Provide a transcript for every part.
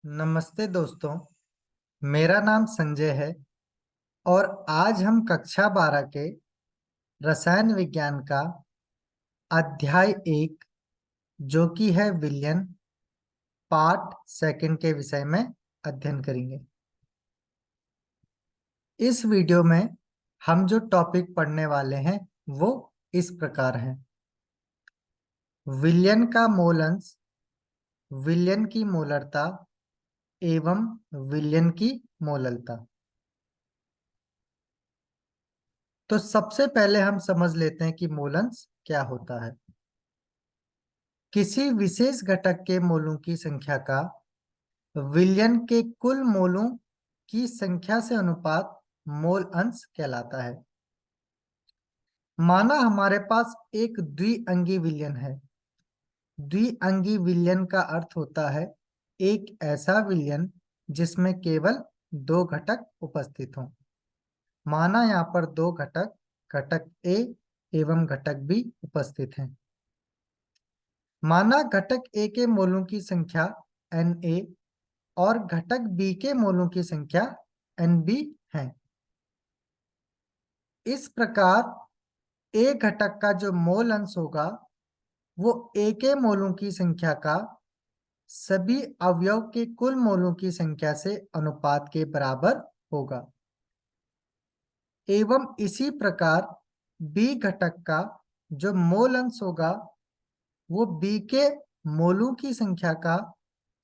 नमस्ते दोस्तों। मेरा नाम संजय है और आज हम कक्षा 12 के रसायन विज्ञान का अध्याय 1 जो कि है विलयन पार्ट सेकंड के विषय में अध्ययन करेंगे। इस वीडियो में हम जो टॉपिक पढ़ने वाले हैं वो इस प्रकार है। विलयन का मोल अंश, विलयन की मोलरता एवं विलयन की मोललता। तो सबसे पहले हम समझ लेते हैं कि मोल अंश क्या होता है। किसी विशेष घटक के मोलों की संख्या का विलयन के कुल मोलों की संख्या से अनुपात मोल अंश कहलाता है। माना हमारे पास एक द्विअंगी विलयन है। द्विअंगी विलयन का अर्थ होता है एक ऐसा विलयन जिसमें केवल दो घटक उपस्थित हों। माना यहाँ पर दो घटक, घटक ए एवं घटक बी उपस्थित हैं। माना घटक ए के मोलों की संख्या Na और घटक बी के मोलों की संख्या Nb है। इस प्रकार ए घटक का जो मोल अंश होगा वो ए के मोलों की संख्या का सभी अवयव के कुल मोलों की संख्या से अनुपात के बराबर होगा। एवं इसी प्रकार बी घटक का जो मोल अंश होगा वो बी के मोलों की संख्या का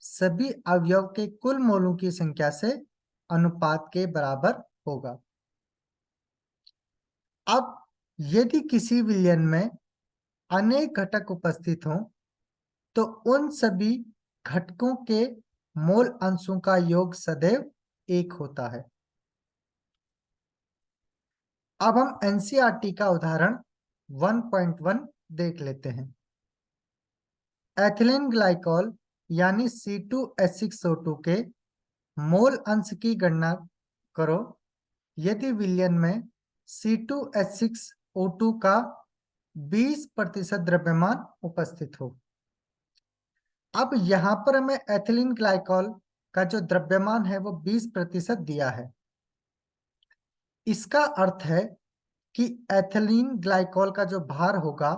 सभी अवयव के कुल मोलों की संख्या से अनुपात के बराबर होगा। अब यदि किसी विलयन में अनेक घटक उपस्थित हों तो उन सभी घटकों के मोल अंशों का योग सदैव एक होता है। अब हम एनसीईआरटी का उदाहरण 1.1 देख लेते हैं। एथिलीन ग्लाइकॉल यानी C2H6O2 के मोल अंश की गणना करो यदि विलयन में C2H6O2 का 20% द्रव्यमान उपस्थित हो। अब यहाँ पर हमें एथिलीन ग्लाइकॉल का जो द्रव्यमान है वो 20% दिया है। इसका अर्थ है कि एथिलीन ग्लाइकॉल का जो भार होगा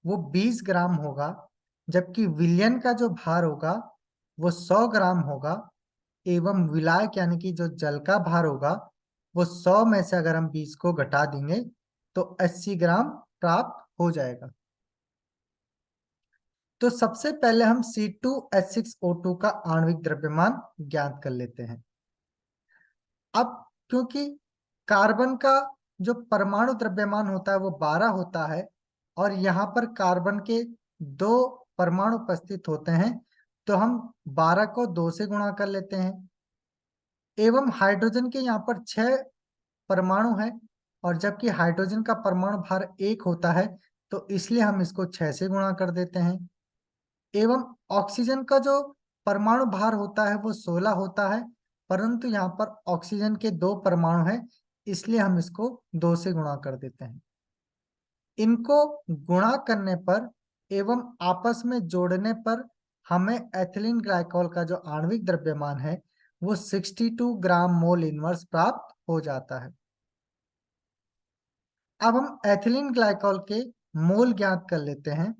वो 20 ग्राम होगा, जबकि विलयन का जो भार होगा वो 100 ग्राम होगा। एवं विलायक यानी कि जो जल का भार होगा वो 100 में से अगर हम 20 को घटा देंगे तो 80 ग्राम प्राप्त हो जाएगा। तो सबसे पहले हम C2H6O2 का आणविक द्रव्यमान ज्ञात कर लेते हैं। अब क्योंकि कार्बन का जो परमाणु द्रव्यमान होता है वो 12 होता है और यहाँ पर कार्बन के दो परमाणु उपस्थित होते हैं तो हम 12 को 2 से गुणा कर लेते हैं। एवं हाइड्रोजन के यहाँ पर 6 परमाणु हैं और जबकि हाइड्रोजन का परमाणु भार 1 होता है तो इसलिए हम इसको 6 से गुणा कर देते हैं। एवं ऑक्सीजन का जो परमाणु भार होता है वो 16 होता है, परंतु यहाँ पर ऑक्सीजन के 2 परमाणु हैं इसलिए हम इसको 2 से गुणा कर देते हैं। इनको गुणा करने पर एवं आपस में जोड़ने पर हमें एथिलीन ग्लाइकॉल का जो आणविक द्रव्यमान है वो 62 ग्राम मोल इनवर्स प्राप्त हो जाता है। अब हम एथिलीन ग्लाइकॉल के मोल ज्ञात कर लेते हैं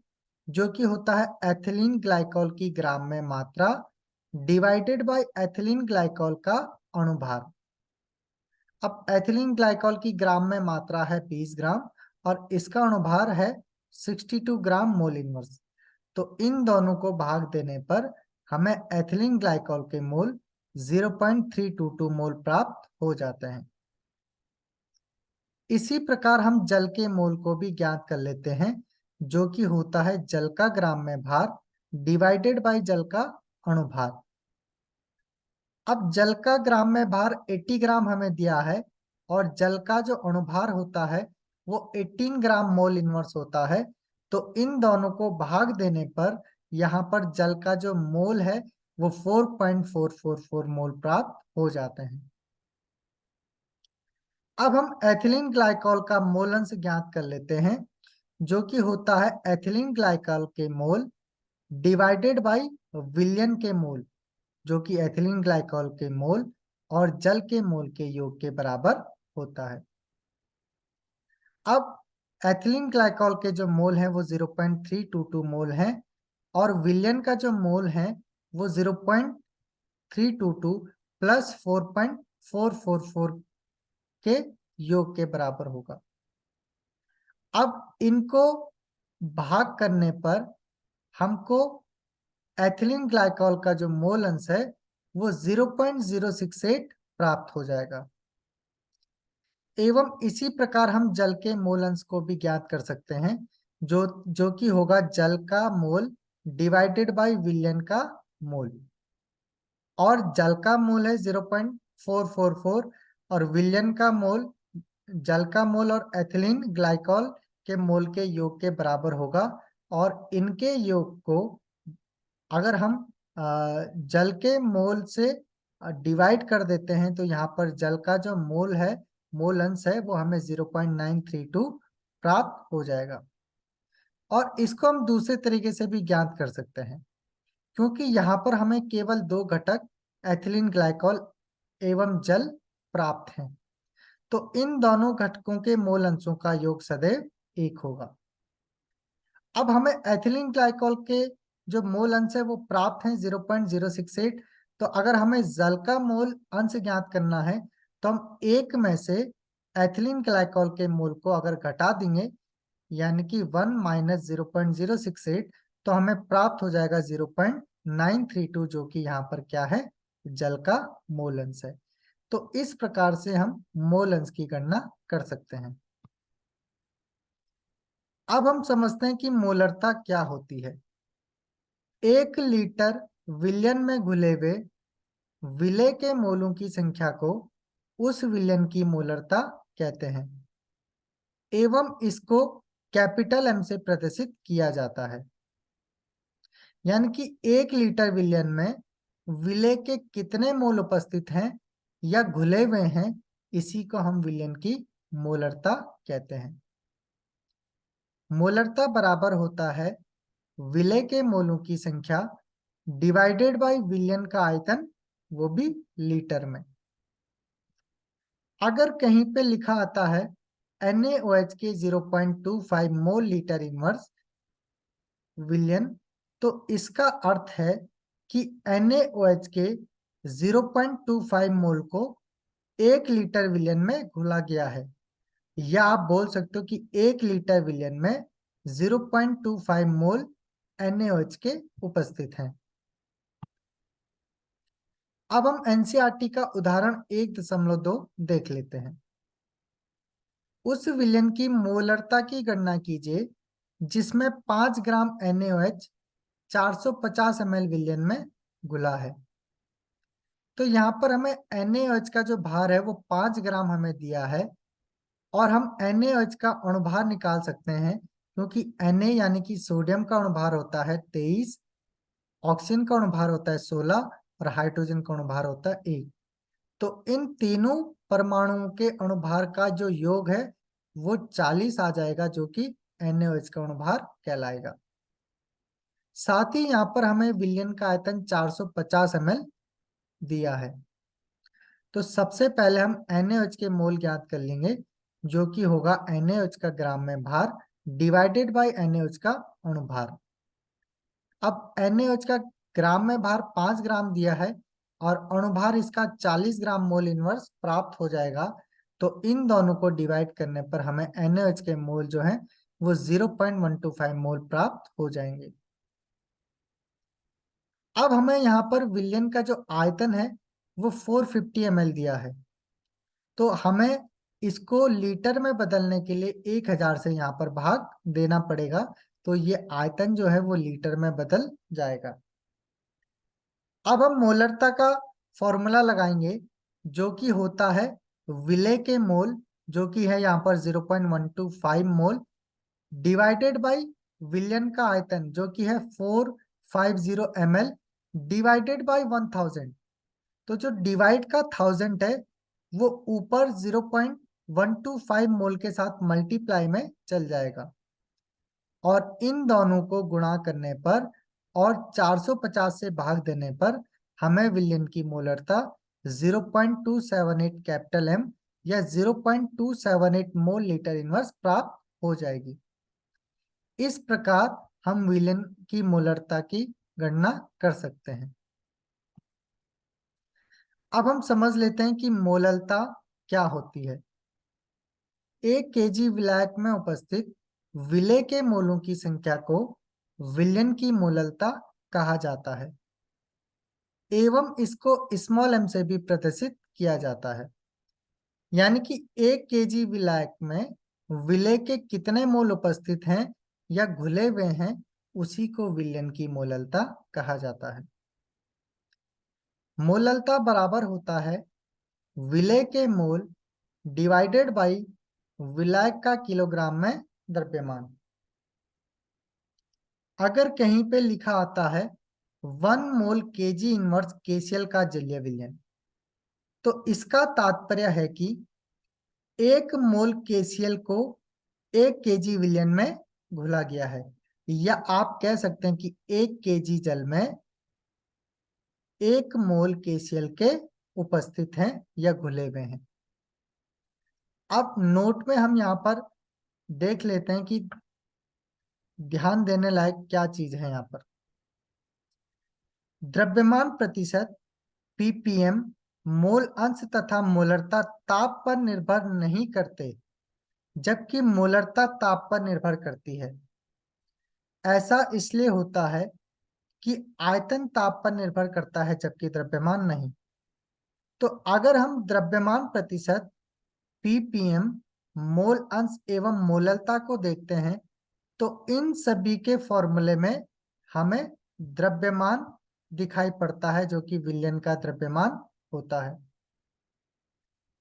जो कि होता है एथिलीन ग्लाइकॉल की ग्राम में मात्रा डिवाइडेड बाय एथिलीन ग्लाइकॉल का अणुभार। अब एथिलीन ग्लाइकॉल की ग्राम में मात्रा है 20 ग्राम और इसका अणुभार है 62 ग्राम मोल इनवर्स। तो इन दोनों को भाग देने पर हमें एथिलीन ग्लाइकॉल के मोल 0.322 मोल प्राप्त हो जाते हैं। इसी प्रकार हम जल के मोल को भी ज्ञात कर लेते हैं जो कि होता है जल का ग्राम में भार डिवाइडेड बाय जल का अणुभार। अब जल का ग्राम में भार 80 ग्राम हमें दिया है और जल का जो अणुभार होता है वो 18 ग्राम मोल इनवर्स होता है। तो इन दोनों को भाग देने पर यहाँ पर जल का जो मोल है वो 4.444 मोल प्राप्त हो जाते हैं। अब हम एथिलीन ग्लाइकॉल का मोल अंश ज्ञात कर लेते हैं जो कि होता है एथिलीन ग्लाइकॉल के मोल डिवाइडेड बाय विलयन के मोल। जो कि एथिलीन ग्लाइकॉल के मोल और जल के मोल के योग के बराबर होता है। अब एथिलीन ग्लाइकॉल के जो मोल हैं वो 0.322 मोल हैं और विलयन का जो मोल है वो 0.322 प्लस 4.444 के योग के बराबर होगा। अब इनको भाग करने पर हमको एथिलीन ग्लाइकॉल का जो मोल अंश है वो 0.068 प्राप्त हो जाएगा। एवं इसी प्रकार हम जल के मोल अंश को भी ज्ञात कर सकते हैं, जो कि होगा जल का मोल डिवाइडेड बाय विलयन का मोल। और जल का मोल है 0.444 और विलयन का मोल, जल का मोल और एथिलीन ग्लाइकॉल के मोल के योग के बराबर होगा। और इनके योग को अगर हम जल के मोल से डिवाइड कर देते हैं तो यहाँ पर जल का जो मोल है, मोल अंश है, वो हमें 0.932 प्राप्त हो जाएगा। और इसको हम दूसरे तरीके से भी ज्ञात कर सकते हैं, क्योंकि यहाँ पर हमें केवल दो घटक एथिलीन ग्लाइकॉल एवं जल प्राप्त हैं, तो इन दोनों घटकों के मोल अंशों का योग सदैव 1 होगा। अब हमें एथिलीन ग्लाइकॉल के जो मोल अंश है वो प्राप्त हैं 0.068। तो अगर हमें जल का मोल अंश ज्ञात करना है तो हम एक में से एथिलीन ग्लाइकॉल के मोल को अगर घटा देंगे, यानी कि 1 माइनस 0.068, तो हमें प्राप्त हो जाएगा 0.932, जो कि यहाँ पर क्या है, जल का मोल अंश है। तो इस प्रकार से हम मोल अंश की गणना कर सकते हैं। अब हम समझते हैं कि मोलरता क्या होती है। 1 लीटर विलयन में घुले हुए विलेय के मोलों की संख्या को उस विलयन की मोलरता कहते हैं एवं इसको कैपिटल एम से प्रदर्शित किया जाता है। यानी कि 1 लीटर विलयन में विलेय के कितने मोल उपस्थित हैं या घुले हुए हैं, इसी को हम विलयन की मोलरता कहते हैं। मोलरता बराबर होता है विलेय के मोलों की संख्या डिवाइडेड बाय विलयन का आयतन, वो भी लीटर में। अगर कहीं पे लिखा आता है NaOH के 0.25 मोल लीटर इनवर्स विलयन, तो इसका अर्थ है कि NaOH के 0.25 मोल को 1 लीटर विलयन में घुला गया है, या आप बोल सकते हो कि 1 लीटर विलयन में 0.25 मोल NaOH के उपस्थित हैं। अब हम एनसीईआरटी का उदाहरण 1.2 देख लेते हैं। उस विलयन की मोलरता की गणना कीजिए जिसमें 5 ग्राम NaOH 450 ml विलयन में घुला है। तो यहाँ पर हमें NaOH का जो भार है वो 5 ग्राम हमें दिया है और हम NaOH का अणुभार निकाल सकते हैं, क्योंकि Na यानी कि सोडियम का अणुभार होता है 23, ऑक्सीजन का अणुभार होता है 16 और हाइड्रोजन का अणुभार होता है 1। तो इन तीनों परमाणुओं के अणुभार का जो योग है वो 40 आ जाएगा, जो कि NaOH का अणुभार कहलाएगा। साथ ही यहाँ पर हमें विलयन का आयतन 450 ml दिया है। तो सबसे पहले हम NaOH के मोल ज्ञात कर लेंगे, जो कि होगा NaOH का ग्राम में भार डिवाइडेड बाय NaOH का अणुभार। अब NaOH का ग्राम में भार 5 ग्राम दिया है और अणुभार इसका 40 ग्राम मोल इनवर्स प्राप्त हो जाएगा। तो इन दोनों को डिवाइड करने पर हमें NaOH के मोल जो है वो 0.125 मोल प्राप्त हो जाएंगे। अब हमें यहाँ पर विलयन का जो आयतन है वो 450 ml दिया है, तो हमें इसको लीटर में बदलने के लिए 1000 से यहाँ पर भाग देना पड़ेगा, तो ये आयतन जो है वो लीटर में बदल जाएगा। अब हम मोलरता का फॉर्मूला लगाएंगे, जो कि होता है विलेय के मोल, जो कि है यहाँ पर 0.125 मोल डिवाइडेड बाय विलयन का आयतन, जो कि है 450 ml डिवाइडेड बाय 1000। तो जो डिवाइड का 1000 है वो ऊपर 0.125 मोल के साथ मल्टीप्लाई में चल जाएगा और इन दोनों को गुणा करने पर और 450 से भाग देने पर हमें विलयन की मोलरता 0.278 कैपिटल एम या 0.278 मोल लीटर इनवर्स प्राप्त हो जाएगी। इस प्रकार हम विलयन की मोलरता की गणना कर सकते हैं। अब हम समझ लेते हैं कि मोलरता क्या होती है। 1 kg विलायक में उपस्थित विलेय के मोलों की संख्या को विलयन की मोलरता कहा जाता है एवं इसको स्मॉल एम से भी प्रदर्शित किया जाता है। यानी कि 1 kg विलायक में विलेय के कितने मोल उपस्थित हैं या घुले हुए हैं, उसी को विलयन की मोलरता कहा जाता है। मोलरता बराबर होता है विलेय के मोल डिवाइडेड बाई विलायक का किलोग्राम में द्रव्यमान। अगर कहीं पे लिखा आता है 1 मोल kg इनवर्स KCl का जलीय विलयन, तो इसका तात्पर्य है कि 1 मोल KCl को 1 kg विलयन में घुला गया है, या आप कह सकते हैं कि 1 kg जल में 1 मोल KCl के उपस्थित हैं या घुले हुए हैं। अब नोट में हम यहाँ पर देख लेते हैं कि ध्यान देने लायक क्या चीज है। यहाँ पर द्रव्यमान प्रतिशत ppm मोल अंश तथा मोलरता ताप पर निर्भर नहीं करते, जबकि मोलरता ताप पर निर्भर करती है। ऐसा इसलिए होता है कि आयतन ताप पर निर्भर करता है जबकि द्रव्यमान नहीं। तो अगर हम द्रव्यमान प्रतिशत ppm मोल अंश एवं मोलरता को देखते हैं, तो इन सभी के फॉर्मूले में हमें द्रव्यमान दिखाई पड़ता है जो कि विलयन का द्रव्यमान होता है।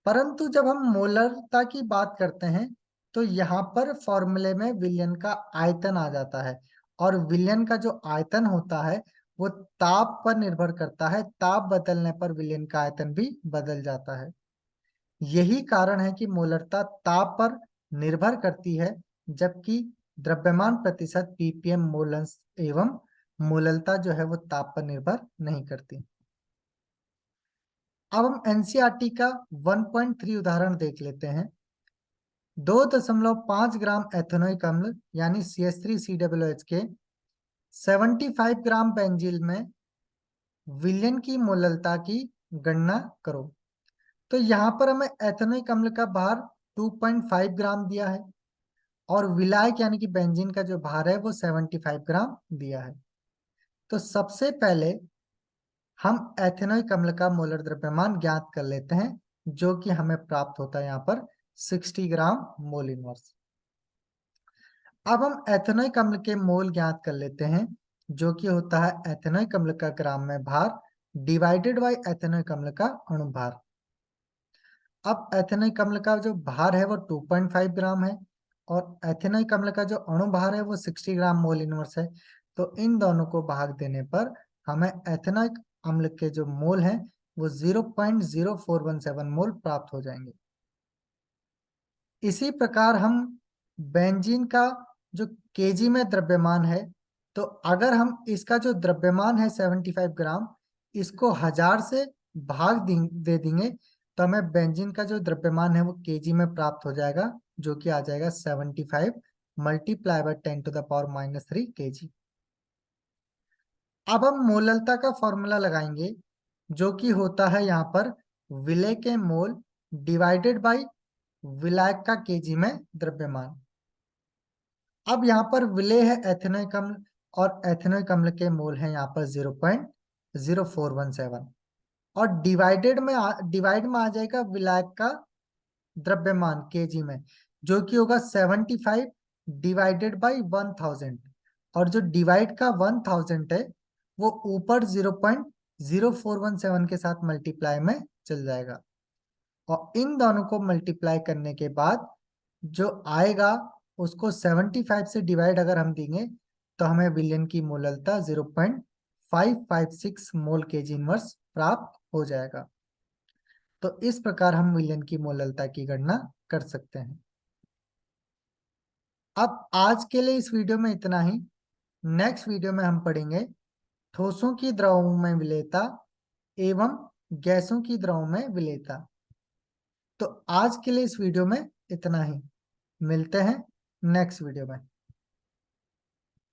परंतु जब हम मोलरता की बात करते हैं तो यहाँ पर फॉर्मूले में विलयन का आयतन आ जाता है, और विलयन का जो आयतन होता है वो ताप पर निर्भर करता है। ताप बदलने पर विलयन का आयतन भी बदल जाता है। यही कारण है कि मोलरता ताप पर निर्भर करती है, जबकि द्रव्यमान प्रतिशत ppm मोल अंश एवं मोलरता जो है वो ताप पर निर्भर नहीं करती। अब हम एनसीईआरटी का 1.3 उदाहरण देख लेते हैं। 2.5 ग्राम एथेनोइक अम्ल यानी CH3COOH के 75 ग्राम बेंजील में विलयन की मोलरता की गणना करो। तो यहाँ पर हमें एथेनोइक अम्ल का भार 2.5 ग्राम दिया है और विलायक यानी कि बेंजीन का जो भार है वो 75 ग्राम दिया है। तो सबसे पहले हम एथेनोइक अम्ल का मोलर द्रव्यमान ज्ञात कर लेते हैं, जो कि हमें प्राप्त होता है यहाँ पर 60 ग्राम मोल इनवर्स। अब हम एथेनोइक अम्ल के मोल ज्ञात कर लेते हैं, जो कि होता है एथेनोइक अम्ल का ग्राम में भार डिवाइडेड बाय एथेनोइक अम्ल का अणु भार। अब एथेनोइक अम्ल का जो भार है वो 2.5 ग्राम है और एथेनोइक अम्ल का जो अणु भार है वो 60 ग्राम मोल इनवर्स है। तो इन दोनों को भाग देने पर हमें एथेनोइक अम्ल के जो मोल हैं वो 0.0417 मोल प्राप्त हो जाएंगे। इसी प्रकार हम बेंजीन का जो केजी में द्रव्यमान है, तो अगर हम इसका जो द्रव्यमान है 75 ग्राम, इसको 1000 से भाग दे देंगे तो हमें बेंजीन का जो द्रव्यमान है वो केजी में प्राप्त हो जाएगा, जो कि आ जाएगा 75 मल्टीप्लाई बाय 10⁻³ kg। अब हम मोलरता का फॉर्मूला लगाएंगे, जो कि होता है यहाँ पर विलेय के मोल डिवाइडेड बाई विलायक का केजी में द्रव्यमान। अब यहाँ पर विलेय है एथेनोइक अम्ल और एथेनोइक अम्ल के मोल हैं यहाँ पर 0.0417 और डिवाइड में आ जाएगा विलायक का द्रव्यमान केजी में, जो कि होगा 75 डिवाइडेड बाई 1000 और जो डिवाइड का 1000 है वो ऊपर 0.0417 के साथ मल्टीप्लाई में चल जाएगा और इन दोनों को मल्टीप्लाई करने के बाद जो आएगा उसको 75 से डिवाइड अगर हम देंगे तो हमें विलयन की मोलरता 0.556 मोल केजी इनवर्स प्राप्त हो जाएगा। तो इस प्रकार हम विलयन की मोलरता की गणना कर सकते हैं। अब आज के लिए इस वीडियो में इतना ही। नेक्स्ट वीडियो में हम पढ़ेंगे ठोसों की द्रवों में विलेयता एवं गैसों की द्रव में विलेयता। तो आज के लिए इस वीडियो में इतना ही, मिलते हैं नेक्स्ट वीडियो में।